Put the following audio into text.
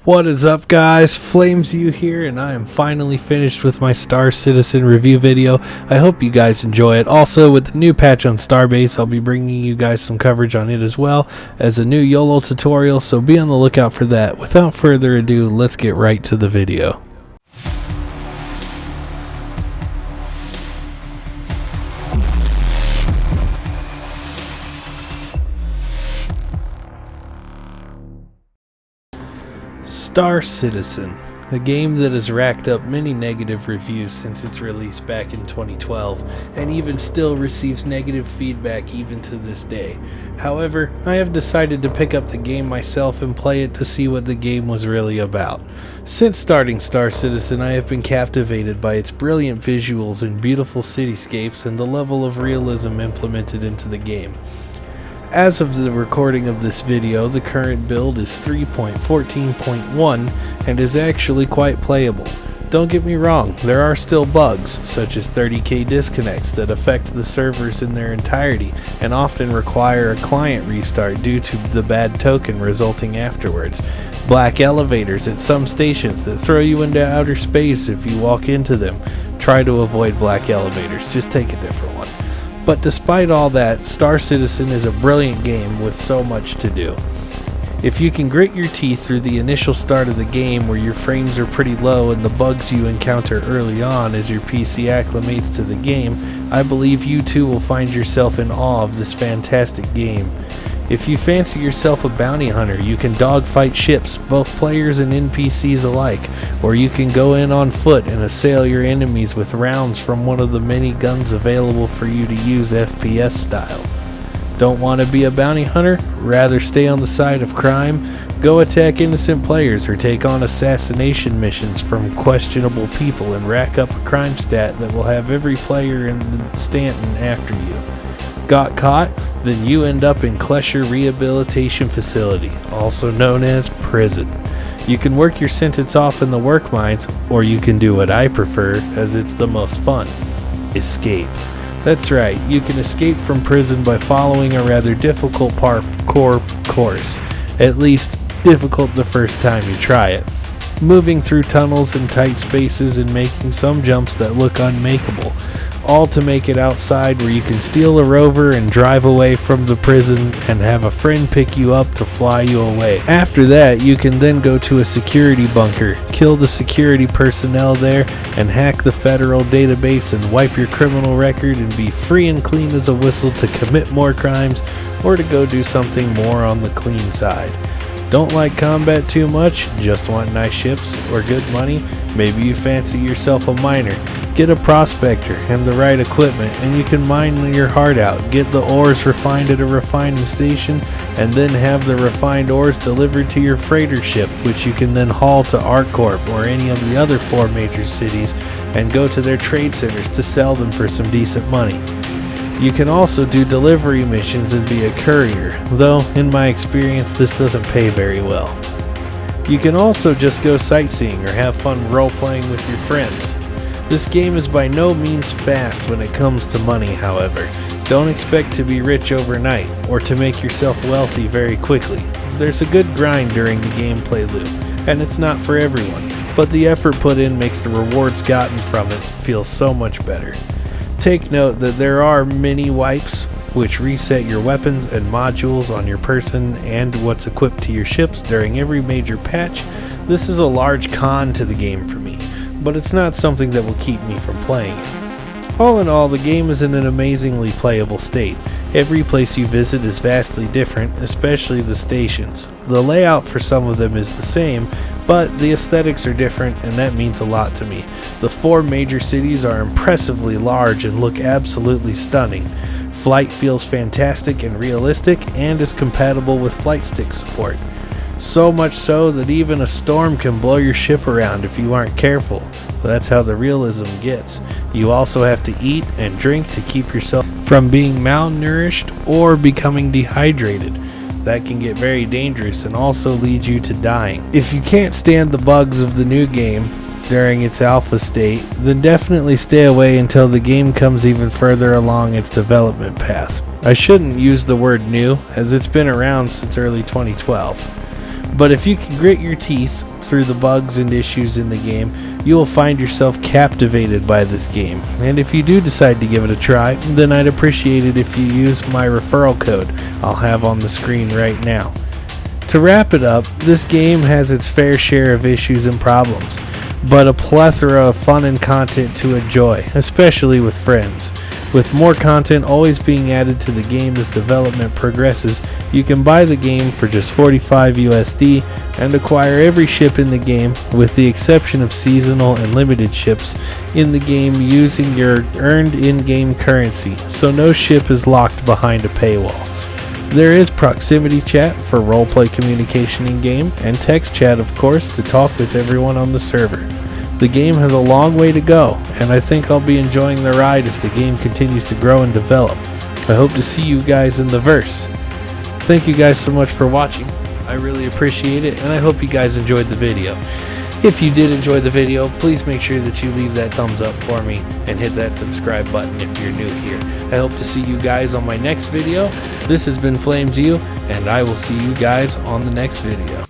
What is up, guys? FlamesU here, and I am finally finished with my Star Citizen review video. I hope you guys enjoy it. Also, with the new patch on STARBASE, I'll be bringing you guys some coverage on it as well as a new YOLO tutorial, so be on the lookout for that. Without further ado, let's get right to the video. Star Citizen, a game that has racked up many negative reviews since its release back in 2012, and even still receives negative feedback even to this day. However, I have decided to pick up the game myself and play it to see what the game was really about. Since starting Star Citizen, I have been captivated by its brilliant visuals and beautiful cityscapes and the level of realism implemented into the game. As of the recording of this video, the current build is 3.14.1 and is actually quite playable. Don't get me wrong, there are still bugs, such as 30k disconnects that affect the servers in their entirety and often require a client restart due to the bad token resulting afterwards. Black elevators at some stations that throw you into outer space if you walk into them. Try to avoid black elevators, just take a different one. But despite all that, Star Citizen is a brilliant game with so much to do. If you can grit your teeth through the initial start of the game where your frames are pretty low and the bugs you encounter early on as your PC acclimates to the game, I believe you too will find yourself in awe of this fantastic game. If you fancy yourself a bounty hunter, you can dogfight ships, both players and NPCs alike, or you can go in on foot and assail your enemies with rounds from one of the many guns available for you to use FPS style. Don't want to be a bounty hunter? Rather stay on the side of crime? Go attack innocent players or take on assassination missions from questionable people and rack up a crime stat that will have every player in Stanton after you. Got caught? Then you end up in Klesher Rehabilitation Facility, also known as prison. You can work your sentence off in the work mines, or you can do what I prefer, as it's the most fun: escape. That's right, you can escape from prison by following a rather difficult parkour course, at least difficult the first time you try it. Moving through tunnels and tight spaces and making some jumps that look unmakeable, all to make it outside where you can steal a rover and drive away from the prison and have a friend pick you up to fly you away. After that, you can then go to a security bunker, kill the security personnel there, and hack the federal database and wipe your criminal record and be free and clean as a whistle to commit more crimes or to go do something more on the clean side. Don't like combat too much? Just want nice ships or good money? Maybe you fancy yourself a miner. Get a prospector and the right equipment and you can mine your heart out. Get the ores refined at a refining station and then have the refined ores delivered to your freighter ship, which you can then haul to ArcCorp or any of the other 4 major cities and go to their trade centers to sell them for some decent money. You can also do delivery missions and be a courier, though in my experience this doesn't pay very well. You can also just go sightseeing or have fun role-playing with your friends. This game is by no means fast when it comes to money, however. Don't expect to be rich overnight or to make yourself wealthy very quickly. There's a good grind during the gameplay loop, and it's not for everyone, but the effort put in makes the rewards gotten from it feel so much better. Take note that there are mini wipes, which reset your weapons and modules on your person and what's equipped to your ships during every major patch. This is a large con to the game for me, but it's not something that will keep me from playing it. All in all, the game is in an amazingly playable state. Every place you visit is vastly different, especially the stations. The layout for some of them is the same, but the aesthetics are different, and that means a lot to me. The 4 major cities are impressively large and look absolutely stunning. Flight feels fantastic and realistic and is compatible with flight stick support. So much so that even a storm can blow your ship around if you aren't careful. That's how the realism gets. You also have to eat and drink to keep yourself from being malnourished or becoming dehydrated. That can get very dangerous and also lead you to dying. If you can't stand the bugs of the new game during its alpha state, then definitely stay away until the game comes even further along its development path. I shouldn't use the word new, as it's been around since early 2012. But if you can grit your teeth through the bugs and issues in the game, you will find yourself captivated by this game. And if you do decide to give it a try, then I'd appreciate it if you use my referral code I'll have on the screen right now. To wrap it up, this game has its fair share of issues and problems, but a plethora of fun and content to enjoy, especially with friends. With more content always being added to the game as development progresses, you can buy the game for just 45 USD and acquire every ship in the game, with the exception of seasonal and limited ships in the game, using your earned in-game currency, so no ship is locked behind a paywall. There is proximity chat for roleplay communication in-game, and text chat, of course, to talk with everyone on the server. The game has a long way to go, and I think I'll be enjoying the ride as the game continues to grow and develop. I hope to see you guys in the verse. Thank you guys so much for watching. I really appreciate it, and I hope you guys enjoyed the video. If you did enjoy the video, please make sure that you leave that thumbs up for me and hit that subscribe button if you're new here. I hope to see you guys on my next video. This has been Flames U, and I will see you guys on the next video.